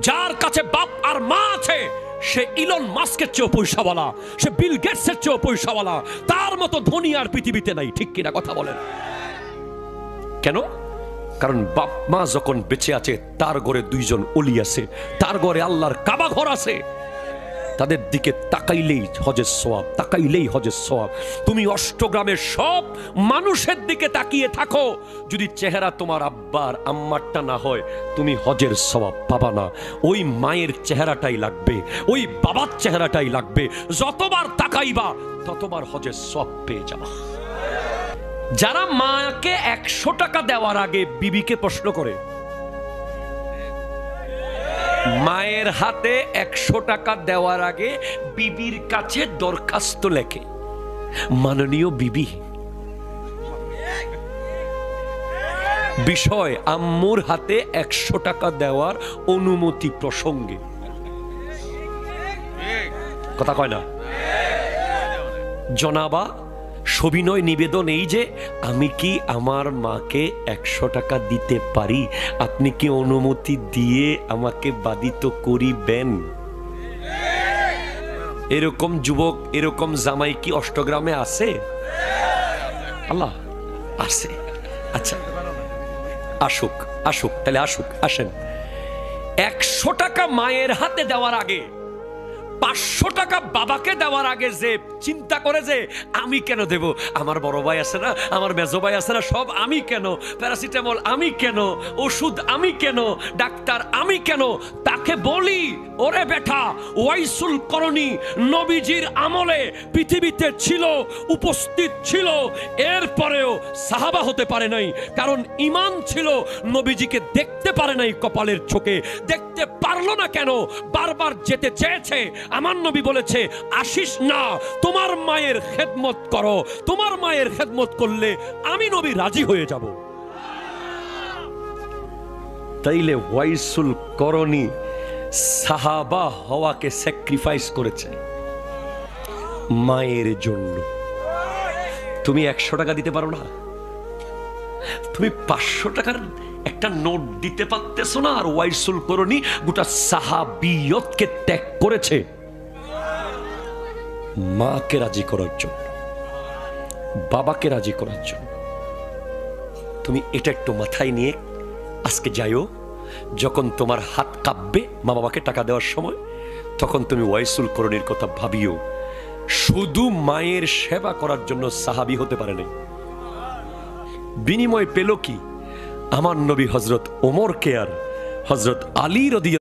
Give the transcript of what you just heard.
যার কাছে বাপ আর মা আছে সে ইলন মাস্কের চেয়েও পয়সাওয়ালা, সে বিল গেটসের চেয়েও পয়সাওয়ালা, তার মতো ধনী আর পৃথিবীতে নাই। ঠিক কিনা কথা বলেন? কেন? কারণ বাপ মা যখন বেঁচে আছে তার ঘরে দুইজন ওলি আছে, তার ঘরে আল্লাহর কাবা ঘর আছে, তাদের দিকে তাকাইলেই হজের সওয়াব, তাকাইলেই হজের সওয়াব। তুমি অষ্টগ্রামের সব মানুষের দিকে তাকিয়ে থাকো, যদি চেহারা তোমার আব্বার আম্মারটা না হয় তুমি হজের সওয়াব পাবা না। ওই মায়ের চেহারাটাই লাগবে, ওই বাবার চেহারাটাই লাগবে। যতবার তাকাইবা ততবার হজের সওয়াব পেয়ে যাবা। যারা মাকে 100 টাকা দেওয়ার আগে বিবিকে প্রশ্ন করে, মায়ের হাতে 100 টাকা দেওয়ার আগে বিবির কাছে দরখাস্ত লেখে, মাননীয় বিবি, বিষয় আম্মুর হাতে 100 টাকা দেওয়ার অনুমতি প্রসঙ্গে। কথা কয় না? জনাবা, সবিনয় নিবেদন এই যে আমি কি আমার মাকে 100 টাকা দিতে পারি, আপনি কি অনুমতি দিয়ে আমাকে বাধিত করিবেন? এরকম যুবক, এরকম জামাই কি অষ্টগ্রামে আছে? আল্লাহ আছে। আচ্ছা আসুক, আসুক, তাহলে আসুক, আসেন। 100 টাকা মায়ের হাতে দেওয়ার আগে, 500 টাকা বাবাকে দেওয়ার আগে যে চিন্তা করে যে আমি কেন দেব, আমার বড় ভাই আছে না, আমার মেজো ভাই আছে না, সব আমি কেন, প্যারাসিটামল আমি কেন, ওষুধ আমি কেন, ডাক্তার আমি কেন, তাকে বলি ওরে বেটা, ওয়াইসুল করণী নবীজির আমলে পৃথিবীতে ছিল, উপস্থিত ছিল, এরপরেও সাহাবা হতে পারে নাই। কারণ ঈমান ছিল, নবীজিকে দেখতে পারে নাই কপালের চোখে। দেখতে পারলো না কেন? বারবার যেতে চেয়েছে। আমার নবী বলেছে আসিস না, তোমার মায়ের খেদমত করো, তোমার মায়ের খেদমত করলে আমি নবী রাজি হয়ে যাব। তাইলে ওয়াইসুল করণী সাহাবা হওয়াকে স্যাক্রিফাইস করেছে মায়ের জন্য। তুমি 100 টাকা দিতে পারো না? তুমি 500 টাকার একটা নোট দিতে পারতেছো না? আর ওয়াইসুল করণী গোটা সাহাবিয়তকে ত্যাগ করেছে মাকে রাজি করার জন্য, বাবাকে রাজি করার জন্য। তুমি এটা একটু মাথায় নিয়ে আজকে যাইও, যখন তোমার হাত কাঁপবে মা বাবাকে টাকা দেওয়ার সময়, তখন তুমি ওয়াইসুল করণীর কথা ভাবিও। শুধু মায়ের সেবা করার জন্য সাহাবী হতে পারে নাই, বিনিময় পেল কি? আমার নবী হযরত ওমরকে আর হযরত আলী রাদিয়াল্লাহু